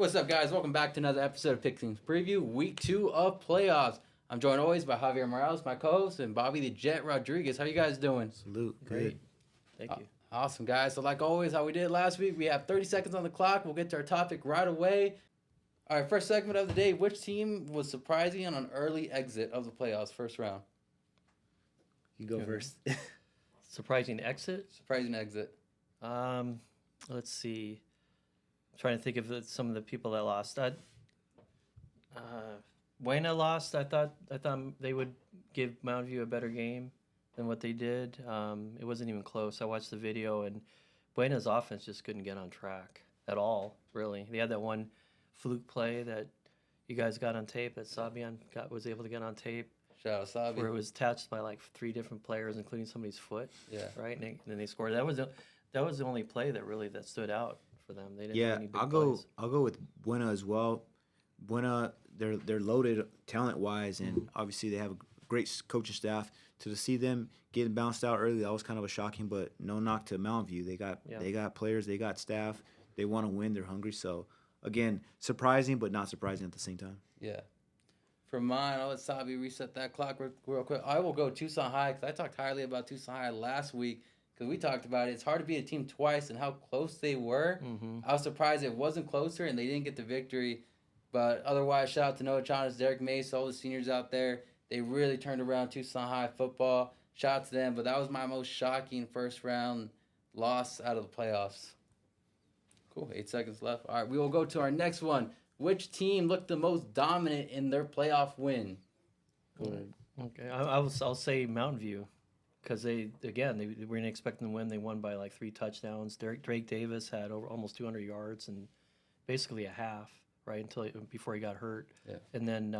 What's up, guys? Welcome back to another episode of Pigskin Preview, Week 2 of playoffs. I'm joined always by Javier Morales, my co-host, and Bobby the Jet Rodriguez. How you guys doing? Salute. Great. Thank you. Awesome, guys. So like always, how we did last week, we have 30 seconds on the clock. We'll get to our topic right away. All right, first segment of the day. Which team was surprising on an early exit of the playoffs, first round? You go first. Surprising exit. Surprising exit. Let's see. I'm trying to think of some of the people that lost. Buena lost. I thought they would give Mountain View a better game than what they did. It wasn't even close. I watched the video, and Buena's offense just couldn't get on track at all, really. They had that one fluke play that you guys got on tape, that Sabian was able to get on tape, Shout out Sabi. where it was attached by like 3 different players, including somebody's foot. Yeah. Right? And then they scored. That was the only play that stood out for them. They didn't have any big I'll plays. go with Buena as well. Buena, they're loaded talent wise, and obviously they have a great coaching staff. To see them getting bounced out early, that was kind of a shocking. But no knock to Mountain View. They got players, they got staff. They want to win. They're hungry. So again, surprising but not surprising at the same time. Yeah. For mine, I'll let Sabi reset that clock real quick. I will go Tucson High because I talked highly about Tucson High last week because we talked about it. It's hard to beat a team twice and how close they were. Mm-hmm. I was surprised it wasn't closer and they didn't get the victory. But otherwise, shout out to Noah Chavez, Derek Mace, all the seniors out there. They really turned around Tucson High football. Shout out to them. But that was my most shocking first round loss out of the playoffs. Cool. 8 seconds left. All right, we will go to our next one. Which team looked the most dominant in their playoff win? Okay, I'll say Mountain View, because they weren't expecting to win. They won by like 3 touchdowns. Drake Davis had almost 200 yards and basically a half before he got hurt. Yeah. And then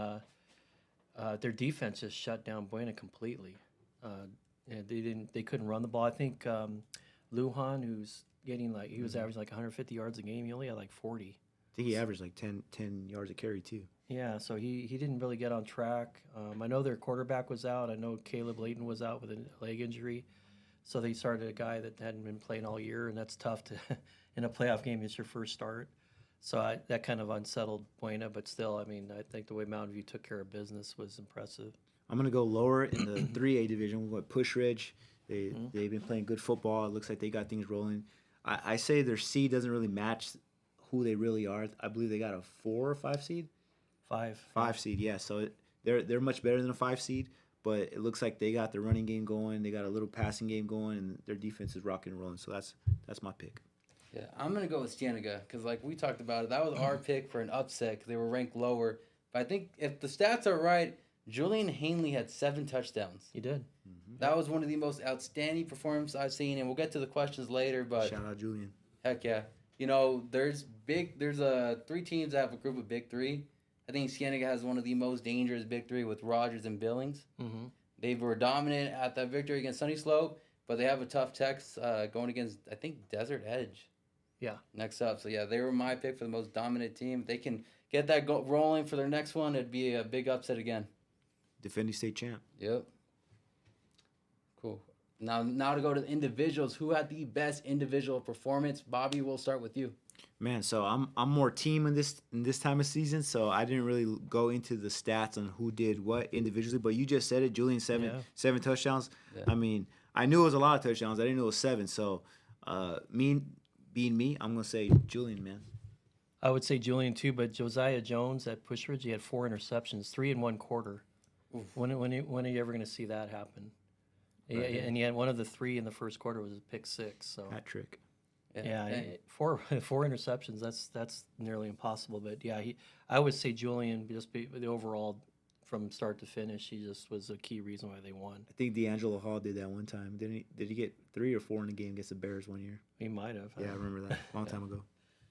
their defense just shut down Buena completely. They couldn't run the ball. I think Lujan, who's getting he was averaging like 150 yards a game. He only had like 40. I think he averaged like 10 yards a carry too. Yeah, so he didn't really get on track. I know their quarterback was out. I know Caleb Layton was out with a leg injury. So they started a guy that hadn't been playing all year, and that's tough to in a playoff game. It's your first start. So that kind of unsettled Buena, but still, I mean, I think the way Mountain View took care of business was impressive. I'm going to go lower in the 3A division with Push Ridge. They've been playing good football. It looks like they got things rolling. I say their seed doesn't really match who they really are. I believe they got a 4 or 5 seed. 5 seed, yeah. So they're much better than a 5 seed, but it looks like they got the running game going. They got a little passing game going, and their defense is rocking and rolling. So that's my pick. Yeah, I'm going to go with Cienega because, like we talked about it, that was our pick for an upset because they were ranked lower. But I think if the stats are right, Julian Hanley had 7 touchdowns. He did. That was one of the most outstanding performances I've seen, and we'll get to the questions later. But shout out Julian. Heck yeah. You know, there's 3 teams that have a group of big 3. I think Cienega has one of the most dangerous big 3 with Rogers and Billings. Mm-hmm. They were dominant at that victory against Sunny Slope, but they have a tough text going against, I think, Desert Edge. Yeah. Next up. So, yeah, they were my pick for the most dominant team. If they can get that rolling for their next one, it'd be a big upset again. Defending state champ. Yep. Cool. Now to go to the individuals. Who had the best individual performance? Bobby, we'll start with you. Man, so I'm more team in this time of season, so I didn't really go into the stats on who did what individually. But you just said it, Julian, 7 touchdowns. Yeah. I mean, I knew it was a lot of touchdowns. I didn't know it was 7. So, being me, I'm gonna say Julian, man. I would say Julian too, but Josiah Jones at Push Ridge, he had 4 interceptions, 3 in 1 quarter. Oof. When are you ever going to see that happen? Right. And he had one of the 3 in the first quarter was a pick 6. So hat trick. Yeah, 4 interceptions. That's nearly impossible. But yeah, I would say Julian the overall from start to finish. He just was a key reason why they won. I think D'Angelo Hall did that one time. Did he get 3 or 4 in the game against the Bears one year? He might have. Yeah, I remember that long time ago.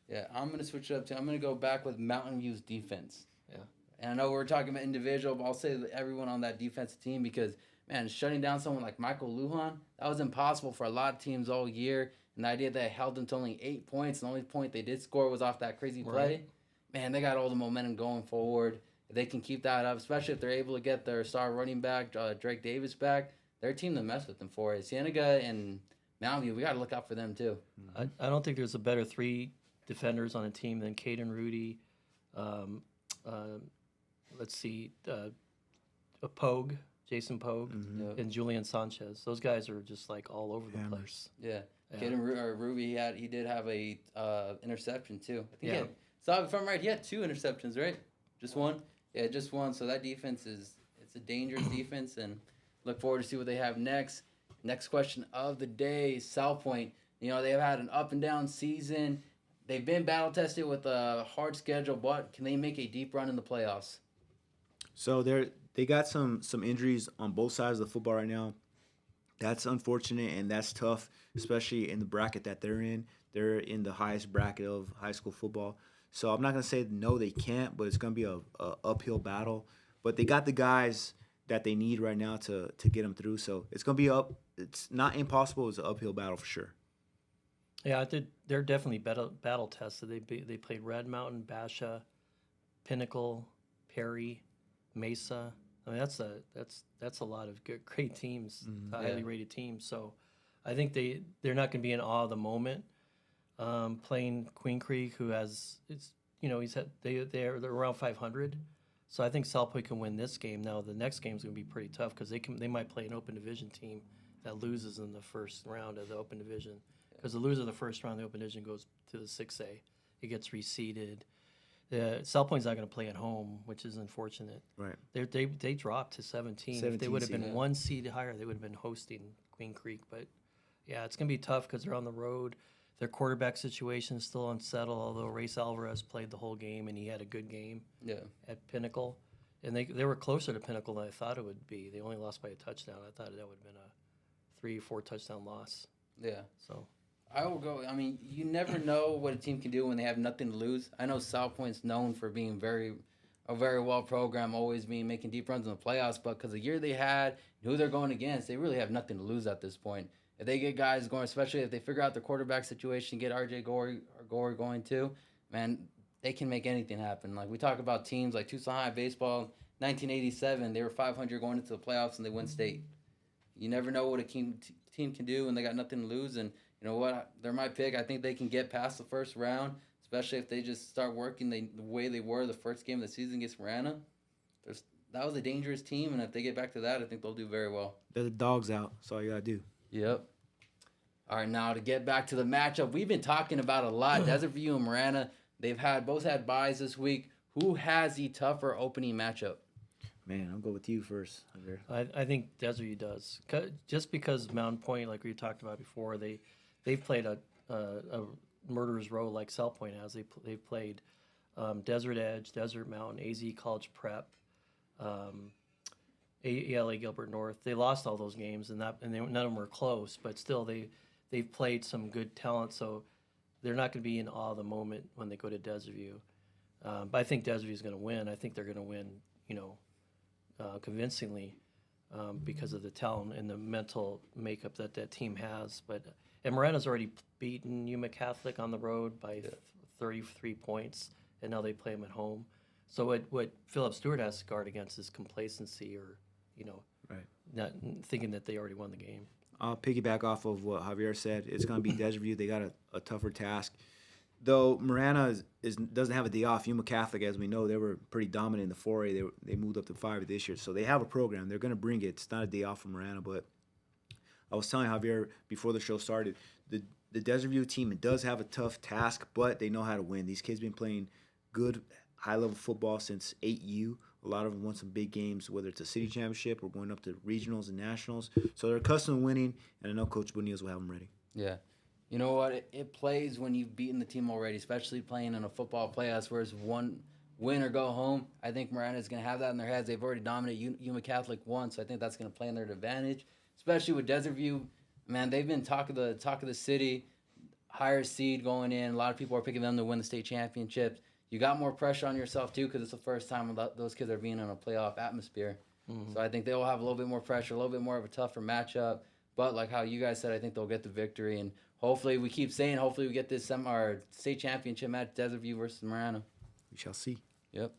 Yeah, I'm gonna switch it up too. I'm gonna go back with Mountain View's defense. Yeah, and I know we're talking about individual, but I'll say everyone on that defensive team because man, shutting down someone like Michael Lujan, that was impossible for a lot of teams all year. And the idea that it held them to only 8 points, and the only point they did score was off that crazy play. Right. Man, they got all the momentum going forward. If they can keep that up, especially if they're able to get their star running back, Drake Davis, back, their team to mess with them for it. Cienega and Mountain View, we got to look out for them too. I don't think there's a better 3 defenders on a team. Then Caden Rudy, um, let's see, Pogue, Jason Pogue, Yep. and Julian Sanchez. Those guys are just like all over the Hammers. place. Yeah. Yeah. Kid and Ruby, he did have a interception too. I think Yeah. so if I'm right, he had 2 interceptions, right? Just one? Yeah, just one. So that defense it's a dangerous defense, and look forward to see what they have next. Next question of the day, South Point. You know, they've had an up and down season. They've been battle tested with a hard schedule, but can they make a deep run in the playoffs? So they got some injuries on both sides of the football right now. That's unfortunate and that's tough, especially in the bracket that they're in. They're in the highest bracket of high school football. So I'm not gonna say no, they can't, but it's gonna be a uphill battle. But they got the guys that they need right now to get them through. So it's gonna be up. It's not impossible. It's an uphill battle for sure. Yeah, they're definitely battle tested. They played Red Mountain, Basha, Pinnacle, Perry, Mesa. I mean, that's a lot of great teams, highly rated teams. So I think they're not going to be in awe of the moment. Playing Queen Creek, who has they're around 500. So I think South Point can win this game. Now the next game's going to be pretty tough because they might play an open division team that loses in the first round of the open division. Because the loser of the first round of the open division goes to the 6A. It gets reseeded. South Point's not going to play at home, which is unfortunate. Right. They dropped to 17. If they would have been 1 seed higher, they would have been hosting Queen Creek. But yeah, it's going to be tough because they're on the road. Their quarterback situation is still unsettled, although Race Alvarez played the whole game and he had a good game at Pinnacle. And they were closer to Pinnacle than I thought it would be. They only lost by a touchdown. I thought that would have been a 3 or 4 touchdown loss. Yeah. So I will go. I mean, you never know what a team can do when they have nothing to lose. I know South Point's known for being a very well programmed, always making deep runs in the playoffs. But because the year they had, who they're going against, they really have nothing to lose at this point. If they get guys going, especially if they figure out the quarterback situation, get RJ Gore going too, man, they can make anything happen. Like we talk about teams like Tucson High baseball, 1987, they were 500 going into the playoffs and they win state. You never know what a team can do when they got nothing to lose. And you know what? They're my pick. I think they can get past the first round, especially if they just start working the way they were the first game of the season against Marana. That was a dangerous team, and if they get back to that, I think they'll do very well. They're the dogs out. That's all you got to do. Yep. All right, now to get back to the matchup, we've been talking about a lot. Desert View and Marana, both had byes this week. Who has the tougher opening matchup? Man, I'll go with you first. I think Desert View does. Just because Mountain Point, like we talked about before, they've played a murderer's row like South Point has. They've played Desert Edge, Desert Mountain, AZ College Prep, ALA Gilbert North. They lost all those games, and none of them were close. But still, they've played some good talent, so they're not going to be in awe of the moment when they go to Desert View. But I think Desert View is going to win. I think they're going to win, convincingly because of the talent and the mental makeup that team has. And Marana's already beaten Yuma Catholic on the road by 33 points, and now they play them at home. So what Philip Stewart has to guard against is complacency or, right, not thinking that they already won the game. I'll piggyback off of what Javier said. It's going to be Desert View. They got a tougher task. Though Marana doesn't have a day off. Yuma Catholic, as we know, they were pretty dominant in the 4A. They moved up to 5 this year. So they have a program. They're going to bring it. It's not a day off for Marana. But I was telling Javier before the show started, the Desert View team, it does have a tough task, but they know how to win. These kids been playing good high-level football since 8U. A lot of them won some big games, whether it's a city championship or going up to regionals and nationals. So they're accustomed to winning, and I know Coach Boniels will have them ready. Yeah. You know what? It plays when you've beaten the team already, especially playing in a football playoffs where it's one win or go home. I think Marana is going to have that in their heads. They've already dominated Yuma Catholic once, so I think that's going to play in their advantage, especially with Desert View. Man, they've been talk of the city, higher seed going in. A lot of people are picking them to win the state championships. You got more pressure on yourself, too, because it's the first time those kids are being in a playoff atmosphere. Mm-hmm. So I think they'll have a little bit more pressure, a little bit more of a tougher matchup. But like how you guys said, I think they'll get the victory. And hopefully, we keep saying, hopefully we get this our state championship match, Desert View versus Marana. We shall see. Yep.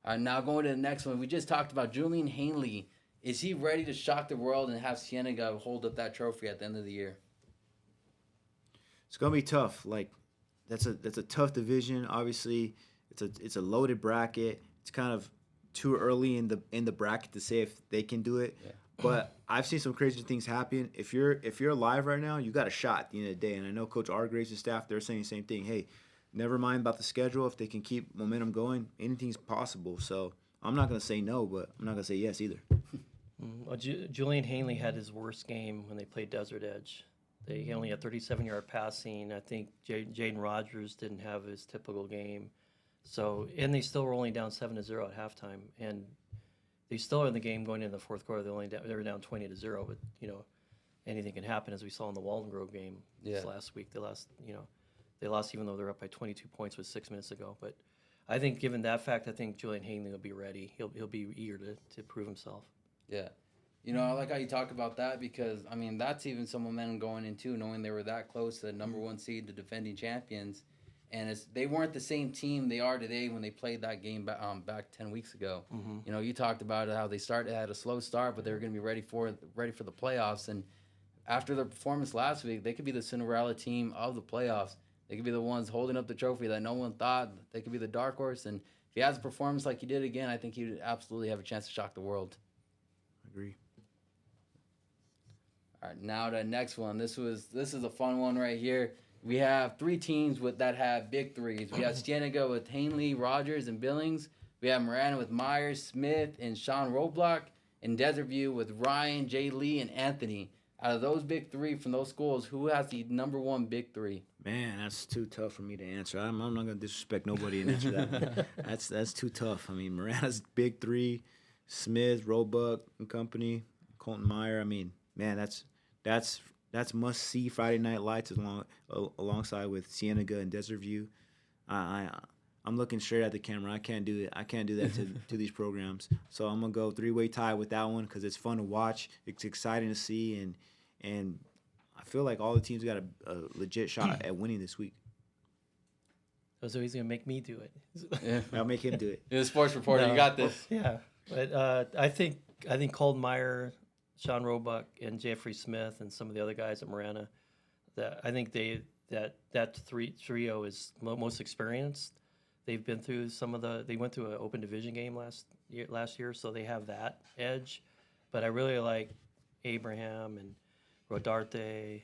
All right, now going to the next one. We just talked about Julian Hanley. Is he ready to shock the world and have Cienega hold up that trophy at the end of the year? It's going to be tough. Like, that's a tough division. Obviously, it's a loaded bracket. It's kind of too early in the bracket to say if they can do it. Yeah. But I've seen some crazy things happen. If you're alive right now, you got a shot at the end of the day. And I know Coach Argraves' staff, they're saying the same thing. Hey, never mind about the schedule. If they can keep momentum going, anything's possible. So I'm not going to say no, but I'm not going to say yes either. Well, Julian Hanley had his worst game when they played Desert Edge. He only had 37-yard passing. I think Jaden Rogers didn't have his typical game. So, and they still were only down 7-0 at halftime, and they still are in the game going into the fourth quarter. They were down 20-0, but anything can happen, as we saw in the Walden Grove game this last week. They lost even though they're up by 22 points with 6 minutes to go. But I think, given that fact, I think Julian Hanley will be ready. He'll be eager to prove himself. Yeah. I like how you talk about that because, that's even some momentum going into knowing they were that close to the number one seed, the defending champions. And they weren't the same team they are today when they played that game back 10 weeks ago. Mm-hmm. You talked about how they had a slow start, but they were going to be ready for the playoffs. And after their performance last week, they could be the Cinderella team of the playoffs. They could be the ones holding up the trophy that no one thought. They could be the dark horse. And if he has a performance like he did again, I think he would absolutely have a chance to shock the world. Agree. All right, now the next one. This is a fun one right here. We have three teams that have big threes. We have Cienega with Hanley, Rogers, and Billings. We have Marana with Myers, Smith, and Sean Roblock. And Desert View with Ryan, Jay Lee, and Anthony. Out of those big three from those schools, who has the number one big three? Man, that's too tough for me to answer. I'm not going to disrespect nobody and answer that. That's too tough. Marana's big three, Smith, Roebuck and company, Colton Meyer. Man, that's must see Friday Night Lights alongside with Cienega and Desert View. I'm looking straight at the camera. I can't do it. I can't do that to these programs. So I'm gonna go three-way tie with that one because it's fun to watch. It's exciting to see, and I feel like all the teams got a legit shot at winning this week. So he's gonna make me do it. Yeah. I'll make him do it. You're the sports reporter. No. You got this. Yeah, but I think Colton Meyer, Sean Roebuck, and Jeffrey Smith, and some of the other guys at Marana, that I think that trio is most experienced. They've been through they went through an open division game last year, so they have that edge. But I really like Abraham and Rodarte,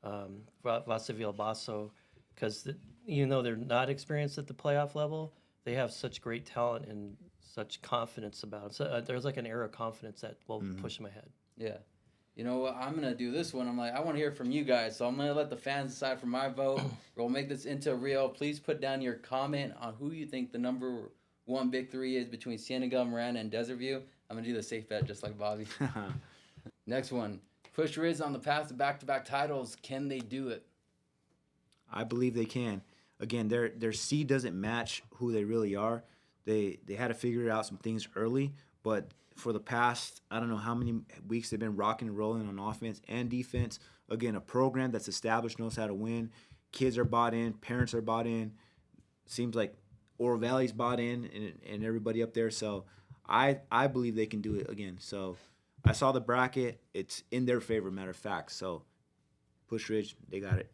Vasavil Basso, because even though they're not experienced at the playoff level, they have such great talent and such confidence about them. So there's like an air of confidence that will push them ahead. Yeah. You know what? I'm going to do this one. I want to hear from you guys. So I'm going to let the fans decide for my vote. We'll make this into a reel. Please put down your comment on who you think the number one big three is between Cienega, Marana, and Desert View. I'm going to do the safe bet just like Bobby. Next one. Push Riz on the path to back-to-back titles. Can they do it? I believe they can. Again, their seed doesn't match who they really are. They had to figure out some things early, but for the past, I don't know how many weeks they've been rocking and rolling on offense and defense. Again, a program that's established, knows how to win. Kids are bought in. Parents are bought in. Seems like Oro Valley's bought in and everybody up there. So I believe they can do it again. So I saw the bracket. It's in their favor, matter of fact. So Push Ridge, they got it.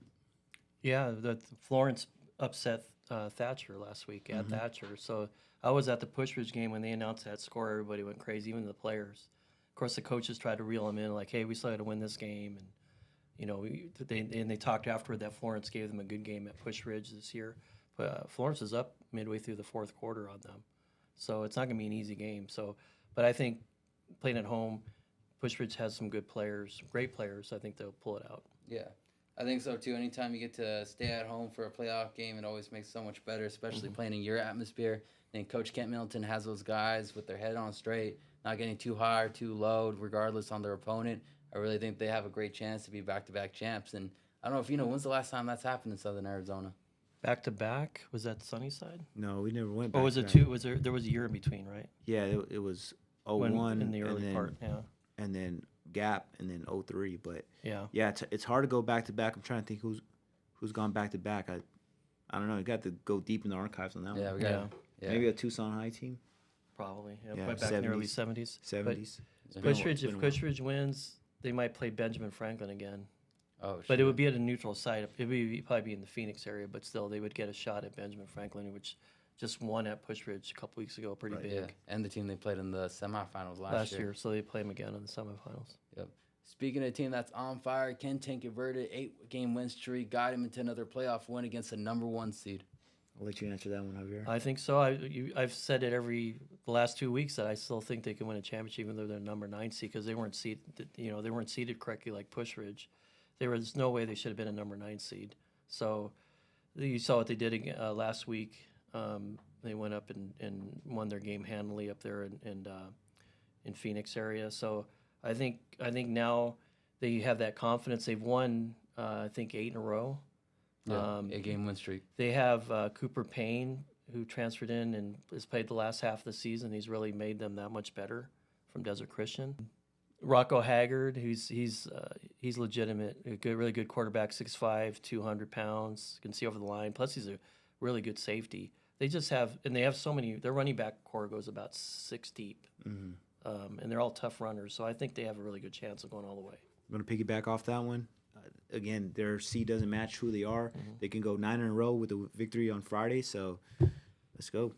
Yeah, the Florence upset Thatcher last week at Thatcher. So I was at the Push Ridge game when they announced that score. Everybody went crazy, even the players. Of course, the coaches tried to reel them in, like, "Hey, we still got to win this game." And they talked afterward that Florence gave them a good game at Push Ridge this year. But Florence is up midway through the fourth quarter on them, so it's not going to be an easy game. But I think playing at home, Push Ridge has some good players, great players. I think they'll pull it out. Yeah, I think so too. Anytime you get to stay at home for a playoff game, it always makes it so much better, especially playing in your atmosphere. And Coach Kent Middleton has those guys with their head on straight, not getting too high or too low, regardless on their opponent. I really think they have a great chance to be back-to-back champs. And I don't know if you know, when's the last time that's happened in Southern Arizona? Back-to-back? Was that Sunnyside? No, we never went back. Or was it two? There was a year in between, right? Yeah, it was 01 in the early and then, part, yeah. And then Gap and then 03. But Yeah. it's hard to go back-to-back. I'm trying to think who's gone back-to-back. I don't know. You got to go deep in the archives on that Yeah, one. we got Yeah. Maybe a Tucson High team. Probably. Yeah, Yeah, went back in the early 70s. 70s. 70s. Push Ridge, if Push Ridge wins, they might play Benjamin Franklin again. Oh, But it shoot. would be at a neutral site. It would probably be in the Phoenix area, but still, they would get a shot at Benjamin Franklin, which just won at Push Ridge a couple weeks ago, pretty Right. big Yeah, and the team they played in the semifinals last year. So they play him again in the semifinals. Yep. Speaking of a team that's on fire, Ken converted 8-game win streak, got him into another playoff win against the number 1 seed. I'll let you answer that one, Javier. I think so. I've said it the last 2 weeks that I still think they can win a championship even though they're number 9 seed because they weren't seeded. They weren't seeded correctly like Push Ridge. There's no way they should have been a number 9 seed. So you saw what they did last week. They went up and won their game handily up there in Phoenix area. So I think now they have that confidence. They've won I think 8 in a row. Yeah, 8-game win streak. They have Cooper Payne, who transferred in and has played the last half of the season. He's really made them that much better from Desert Christian. Rocco Haggard, he's legitimate, really good quarterback, 6'5", 200 pounds, can see over the line. Plus, he's a really good safety. They have so many. Their running back core goes about 6 deep, and they're all tough runners. So I think they have a really good chance of going all the way. I'm going to piggyback off that one. Again, their seed doesn't match who they are. Mm-hmm. They can go 9 in a row with a victory on Friday. So let's go.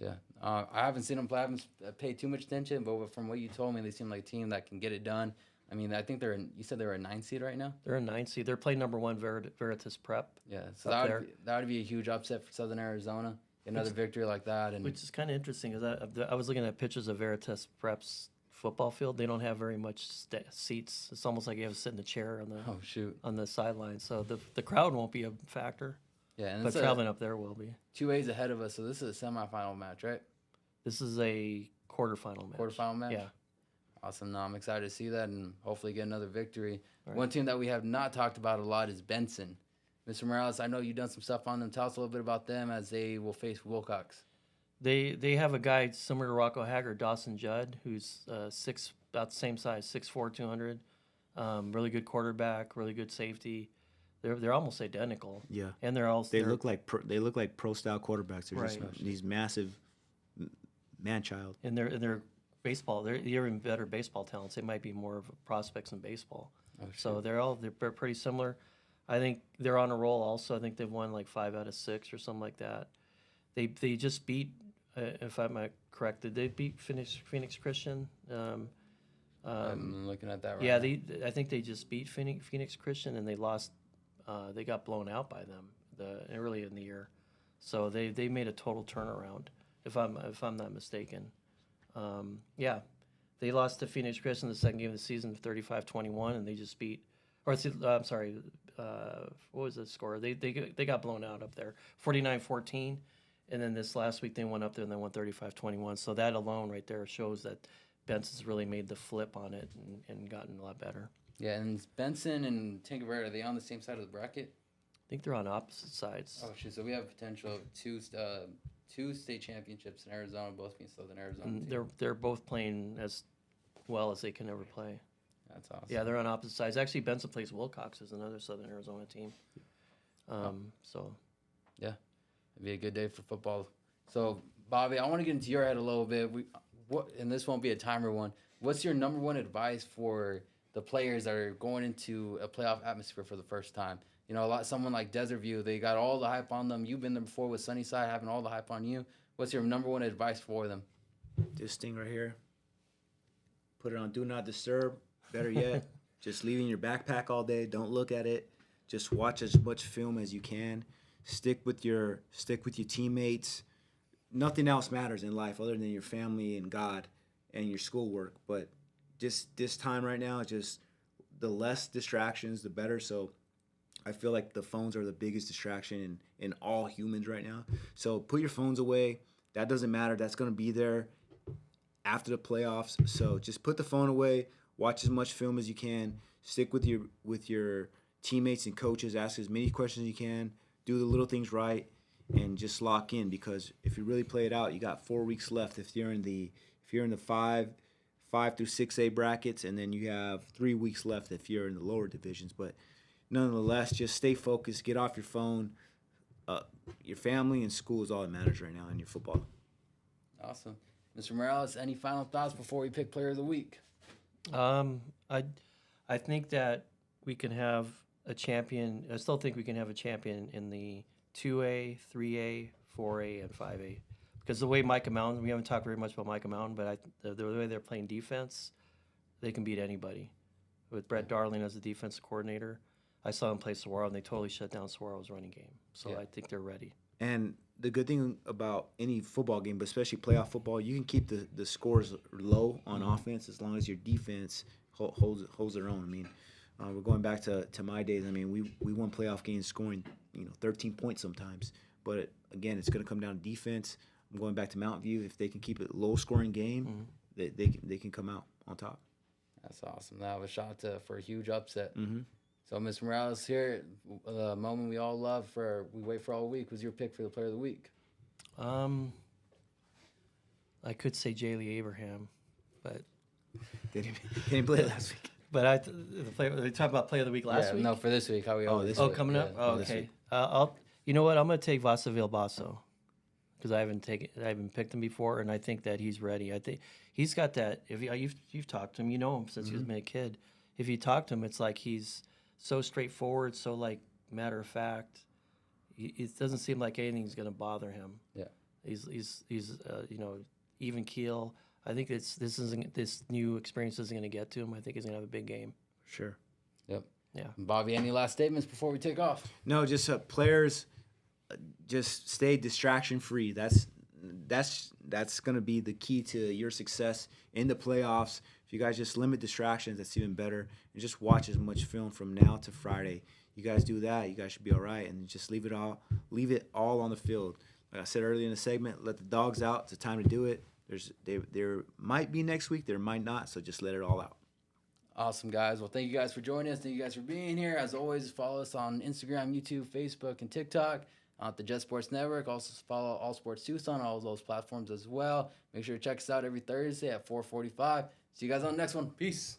Yeah, I haven't seen them play. I haven't paid too much attention, but from what you told me, they seem like a team that can get it done. I mean, I think you said they're a 9 seed right now? They're a 9 seed. They're playing number 1 Veritas Prep. Yeah, so that would be a huge upset for Southern Arizona. Another victory like that. Which is kind of interesting. I was looking at pictures of Veritas Prep's football field. They don't have very much seats. It's almost like you have to sit in a chair on the sideline. So the crowd won't be a factor. Yeah, but traveling up there will be. 2 ways ahead of us, so this is a semifinal match, right? This is a quarterfinal match. Quarterfinal match? Yeah. Awesome. No, I'm excited to see that and hopefully get another victory. Right. One team that we have not talked about a lot is Benson. Mr. Morales, I know you've done some stuff on them. Tell us a little bit about them as they will face Wilcox. They have a guy similar to Rocco Haggard, Dawson Judd, who's about the same size, 6'4", 200. Really good quarterback, really good safety. They're almost identical. Yeah, and they look like pro style quarterbacks. They're right. just these massive man-child. And they're baseball. They're even better baseball talents. They might be more of prospects in baseball. Oh, so they're pretty similar. I think they're on a roll. Also, I think they've won like 5 out of 6 or something like that. They just beat, if I'm correct, did they beat Phoenix Christian? I'm looking at that right now. Yeah, I think they just beat Phoenix Christian and they lost. They got blown out by them early in the year, so they made a total turnaround. If I'm not mistaken, yeah, they lost to Phoenix Christian the second game of the season, 35-21, and they just beat. Or I'm sorry, what was the score? They got blown out up there, 49-14, and then this last week they went up there and they won 35-21. So that alone right there shows that Benson's really made the flip on it and gotten a lot better. Yeah, and Benson and Tinkerberg, are they on the same side of the bracket? I think they're on opposite sides. Oh, shoot. So we have potential of two state championships in Arizona, both being Southern Arizona. And they're both playing as well as they can ever play. That's awesome. Yeah, they're on opposite sides. Actually, Benson plays Wilcox as another Southern Arizona team. So. Yeah, it'd be a good day for football. So, Bobby, I want to get into your head a little bit. And this won't be a timer one. What's your number one advice for the players that are going into a playoff atmosphere for the first time? You know, someone like Desert View, they got all the hype on them. You've been there before with Sunnyside having all the hype on you. What's your number one advice for them? This thing right here. Put it on Do Not Disturb. Better yet, just leave it in your backpack all day. Don't look at it. Just watch as much film as you can. Stick with your teammates. Nothing else matters in life other than your family and God and your schoolwork. But just this time right now, just the less distractions, the better. So I feel like the phones are the biggest distraction in all humans right now. So put your phones away. That doesn't matter. That's going to be there after the playoffs. So just put the phone away. Watch as much film as you can. Stick with your teammates and coaches. Ask as many questions as you can. Do the little things right, and just lock in. Because if you really play it out, you got 4 weeks left. If you're in the 5 through 6A brackets, and then you have 3 weeks left if you're in the lower divisions. But nonetheless, just stay focused. Get off your phone. Your family and school is all that matters right now in your football. Awesome, Mr. Morales. Any final thoughts before we pick Player of the Week? I think that we can have a champion. I still think we can have a champion in the 2A, 3A, 4A, and 5A. Because the way Micah Mountain, we haven't talked very much about Micah Mountain, but the way they're playing defense, they can beat anybody. With Brett Darling as the defensive coordinator, I saw them play Saguaro, and they totally shut down Saguaro's running game. So Yeah. I think they're ready. And the good thing about any football game, but especially playoff football, you can keep the scores low on offense as long as your defense holds their own. I mean, we're going back to my days. I mean, we won playoff games scoring 13 points sometimes. But again, it's going to come down to defense. I'm going back to Mountain View. If they can keep it a low scoring game, they can come out on top. That's awesome. That was a shot for a huge upset. Mm-hmm. So, Ms. Morales, here, the moment we all love we wait for all week, was your pick for the player of the week? I could say Jaylee Abraham, but They didn't play last week. but they talked about player of the week last week. No, for this week. How we always this do week. it. Coming up. Yeah. Oh, this okay. week. You know what? I'm gonna take Vasaville Basso because I haven't picked him before, and I think that he's ready. I think he's got that. If you've talked to him, you know him since he was a kid. If you talk to him, it's like he's so straightforward, so like matter of fact. It doesn't seem like anything's gonna bother him. Yeah. He's even keel. I think this new experience isn't gonna get to him. I think he's gonna have a big game. Sure. Yep. Yeah. Bobby, any last statements before we take off? No, just players, just stay distraction free. That's going to be the key to your success in the playoffs. If you guys just limit distractions, that's even better. And just watch as much film from now to Friday. You guys do that, you guys should be all right. And just leave it all on the field. Like I said earlier in the segment, let the dogs out. It's the time to do it. There might be next week, there might not. So just let it all out. Awesome, guys. Well, thank you guys for joining us. Thank you guys for being here. As always, follow us on Instagram, YouTube, Facebook, and TikTok. At the Jet Sports Network. Also follow All Sports Tucson on all those platforms as well. Make sure to check us out every Thursday at 4:45. See you guys on the next one. Peace.